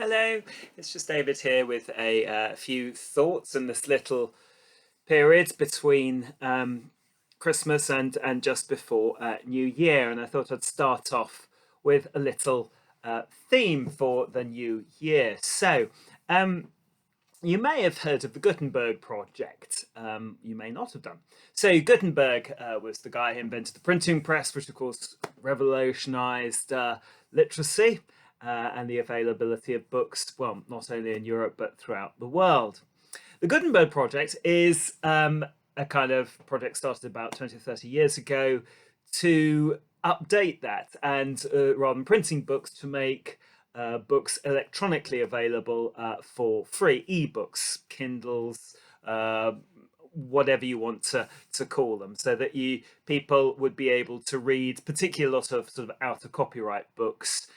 Hello, it's just David here with a few thoughts in this little period between Christmas and just before New Year. And I thought I'd start off with a little theme for the new year. Um, you may have heard of the Gutenberg project. You may not have done. So Gutenberg was the guy who invented the printing press, which of course revolutionized literacy and the availability of books, well, not only in Europe but throughout the world. The Gutenberg project is a kind of project started about 20 or 30 years ago to update that and rather than printing books, to make books electronically available for free, ebooks, Kindles, whatever you want to call them, so that people would be able to read particularly a lot of sort of out of copyright books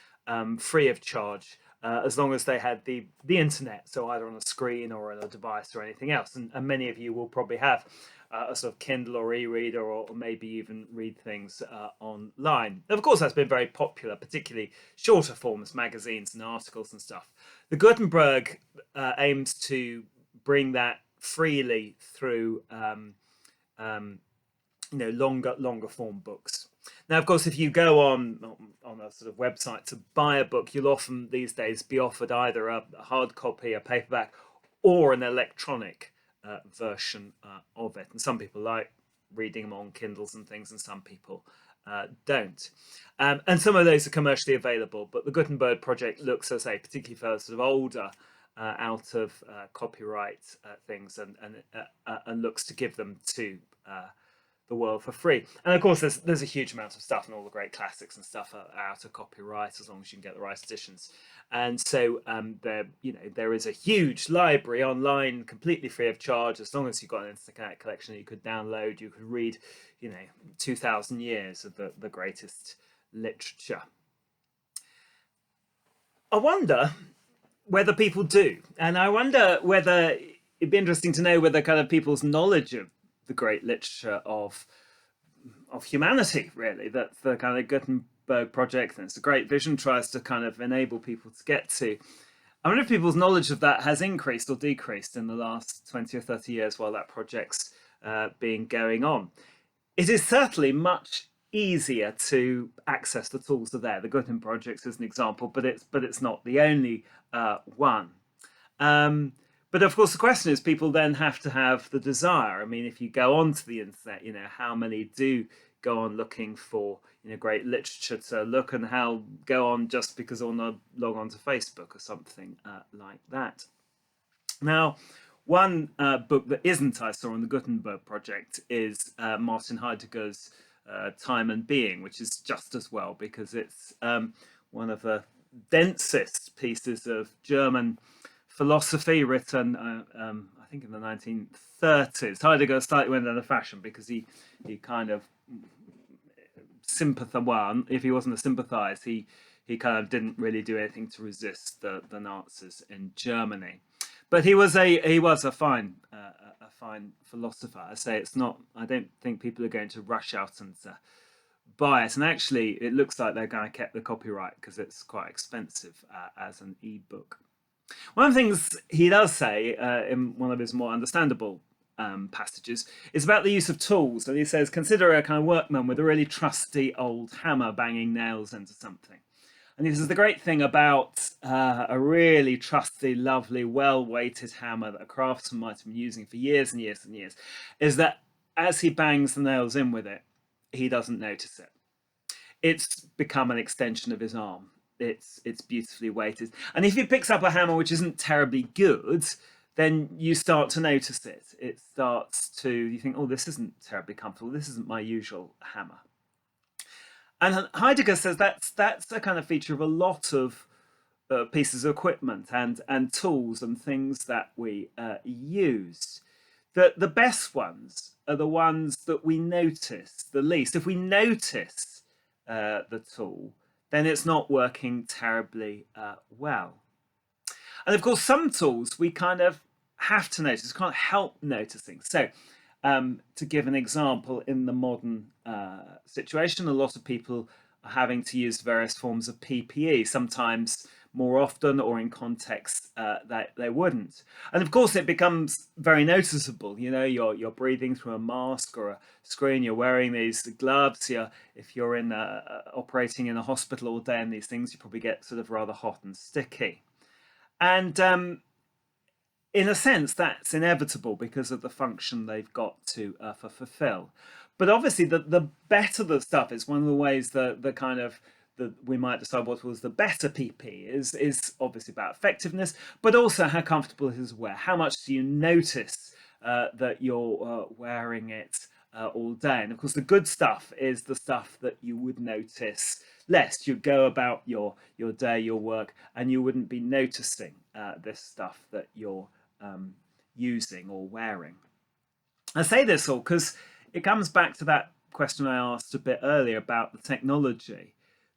free of charge, as long as they had the internet, so either on a screen or on a device or anything else. And many of you will probably have a sort of Kindle or e-reader, or maybe even read things online. And of course, that's been very popular, particularly shorter forms, magazines and articles and stuff. The Gutenberg aims to bring that freely through longer form books. Now, of course, if you go on a sort of website to buy a book, you'll often these days be offered either a hard copy, a paperback, or an electronic version of it. And some people like reading them on Kindles and things, and some people don't. And some of those are commercially available, but the Gutenberg project looks, as I say, particularly for sort of older, out of copyright things, and looks to give them to the world for free. And of course, there's a huge amount of stuff, and all the great classics and stuff are out of copyright as long as you can get the right editions. And so there is a huge library online, completely free of charge, as long as you've got an internet collection that you could download. You could read 2,000 years of the greatest literature. I wonder whether people do, and I wonder whether it'd be interesting to know whether kind of people's knowledge of the great literature of humanity, really, that the kind of Gutenberg project and it's a great vision tries to kind of enable people to get to. I wonder if people's knowledge of that has increased or decreased in the last 20 or 30 years while that project's been going on. It is certainly much easier to access the tools that are there. The Gutenberg project is an example, but it's not the only one. But of course, the question is, people then have to have the desire. I mean, if you go onto the internet, how many do go on looking for great literature to look, and how go on just because they want to log on to Facebook or something like that. Now, one book that isn't, I saw on the Gutenberg project, is Martin Heidegger's Time and Being, which is just as well, because it's one of the densest pieces of German philosophy written, I think, in the 1930s. Heidegger slightly went out of fashion because he kind of sympathized. Well, if he wasn't a sympathizer, he kind of didn't really do anything to resist the Nazis in Germany. But he was a fine philosopher. I say it's not. I don't think people are going to rush out and buy it. And actually, it looks like they're going to keep the copyright because it's quite expensive as an ebook. One of the things he does say in one of his more understandable passages is about the use of tools. And he says, consider a kind of workman with a really trusty old hammer banging nails into something. And he says the great thing about a really trusty, lovely, well-weighted hammer that a craftsman might have been using for years and years and years is that as he bangs the nails in with it, he doesn't notice it. It's become an extension of his arm. It's beautifully weighted. And if he picks up a hammer which isn't terribly good, then you start to notice it. It starts to, you think, oh, this isn't terribly comfortable. This isn't my usual hammer. And Heidegger says that's a kind of feature of a lot of pieces of equipment and tools and things that we use. That the best ones are the ones that we notice the least. If we notice the tool, then it's not working terribly well. And of course, some tools we kind of have to notice, can't help noticing. So to give an example, in the modern situation, a lot of people are having to use various forms of PPE, sometimes more often, or in contexts that they wouldn't. And of course, it becomes very noticeable. You know, you're breathing through a mask or a screen. You're wearing these gloves. If you're in operating in a hospital all day and these things, you probably get sort of rather hot and sticky. And in a sense, that's inevitable because of the function they've got to fulfill. But obviously, the better the stuff is, one of the ways the kind of that we might decide what was the better PP is obviously about effectiveness, but also how comfortable it is to wear. How much do you notice that you're wearing it all day? And of course, the good stuff is the stuff that you would notice less. You go about your day, your work, and you wouldn't be noticing this stuff that you're using or wearing. I say this all because it comes back to that question I asked a bit earlier about the technology,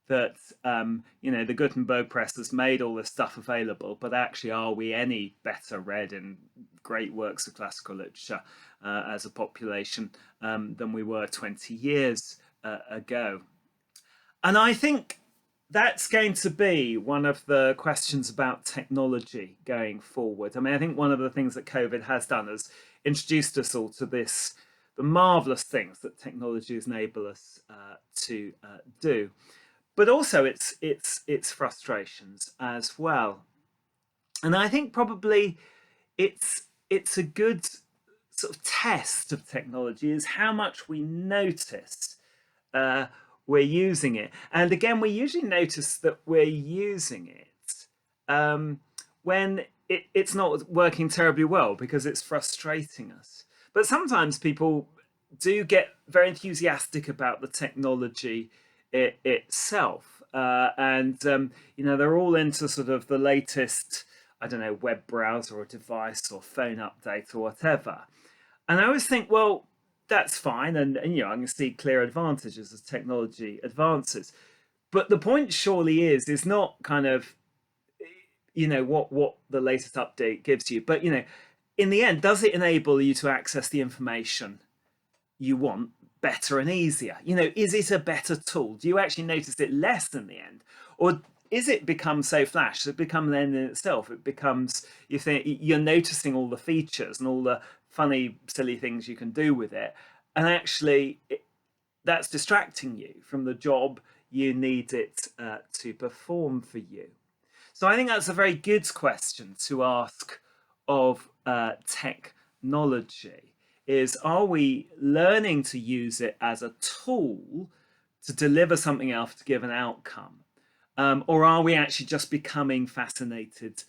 that the Gutenberg press has made all this stuff available, but actually, are we any better read in great works of classical literature as a population than we were 20 years ago? And I think that's going to be one of the questions about technology going forward. I mean, I think one of the things that COVID has done is introduced us all to the marvelous things that technology has enabled us to do, but also its frustrations as well. And I think probably it's a good sort of test of technology is how much we notice we're using it. And again, we usually notice that we're using it when it's not working terribly well because it's frustrating us. But sometimes people do get very enthusiastic about the technology itself. They're all into sort of the latest, I don't know, web browser or device or phone update or whatever. And I always think, well, that's fine. And I can see clear advantages as technology advances. But the point surely is not kind of, what the latest update gives you. But, in the end, does it enable you to access the information you want better and easier? Is it a better tool? Do you actually notice it less in the end? Or is it become so flash that it becomes an end in itself? It becomes, you think you're noticing all the features and all the funny, silly things you can do with it. And actually, that's distracting you from the job you need it to perform for you. So I think that's a very good question to ask of technology. Is, are we learning to use it as a tool to deliver something else, to give an outcome? Or are we actually just becoming fascinated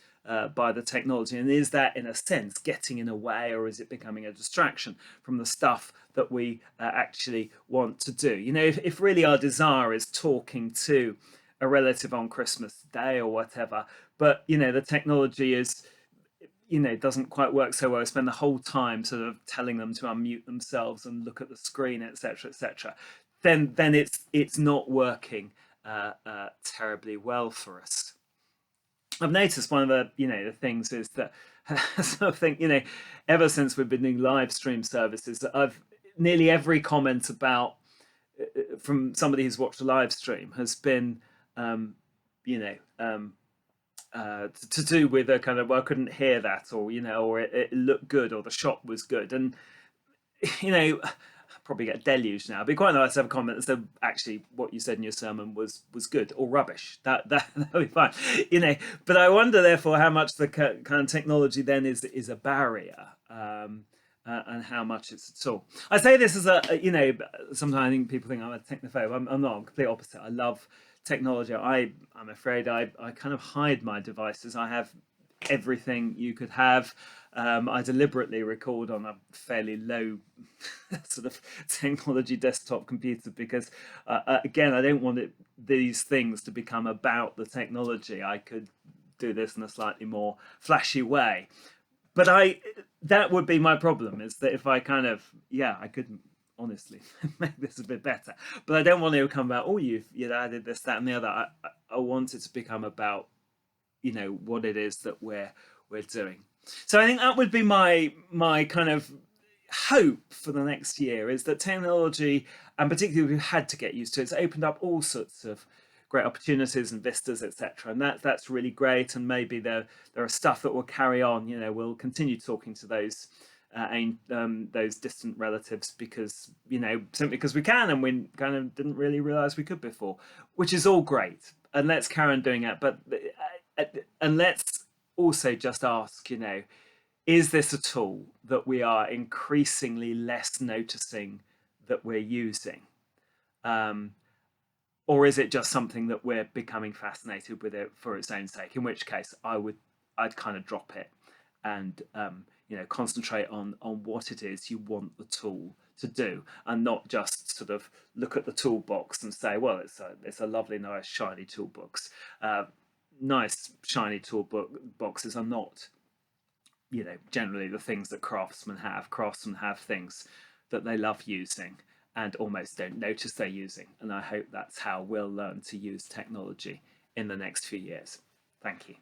by the technology? And is that, in a sense, getting in a way, or is it becoming a distraction from the stuff that we actually want to do? If really our desire is talking to a relative on Christmas Day or whatever, but, the technology is, doesn't quite work so well, spend the whole time sort of telling them to unmute themselves and look at the screen, etc., then it's not working terribly well for us. I've noticed one of the things is that I sort of think, ever since we've been doing live stream services, I've nearly every comment about from somebody who's watched a live stream has been, to do with a kind of, well, I couldn't hear that, or or it looked good, or the shot was good, and probably get deluged now. It'd be quite nice to have a comment that said, actually, what you said in your sermon was good or rubbish. That would be fine, But I wonder, therefore, how much the kind of technology then is a barrier, and how much it's a tool. I say this as sometimes I think people think I'm a technophobe. I'm not. I'm the complete opposite. I love technology. I'm afraid I kind of hide my devices. I have everything you could have. I deliberately record on a fairly low sort of technology desktop computer because, again, I don't want these things to become about the technology. I could do this in a slightly more flashy way. But that would be my problem, is that if I kind of, I could honestly make this a bit better. But I don't want it to come about, oh, you've added this, that, and the other. I want it to become about, what it is that we're doing. So I think that would be my kind of hope for the next year, is that technology, and particularly we've had to get used to it, it's opened up all sorts of great opportunities and vistas, etc. And that's really great. And maybe there are stuff that will carry on. We'll continue talking to those distant relatives because simply because we can, and we kind of didn't really realize we could before, which is all great. And let's carry on doing it. But and let's also just ask, is this a tool that we are increasingly less noticing that we're using? Or is it just something that we're becoming fascinated with it for its own sake? In which case, I'd kind of drop it and concentrate on what it is you want the tool to do, and not just sort of look at the toolbox and say, well, it's a lovely, nice, shiny toolbox. Nice, shiny boxes are not, generally the things that craftsmen have. Craftsmen have things that they love using and almost don't notice they're using. And I hope that's how we'll learn to use technology in the next few years. Thank you.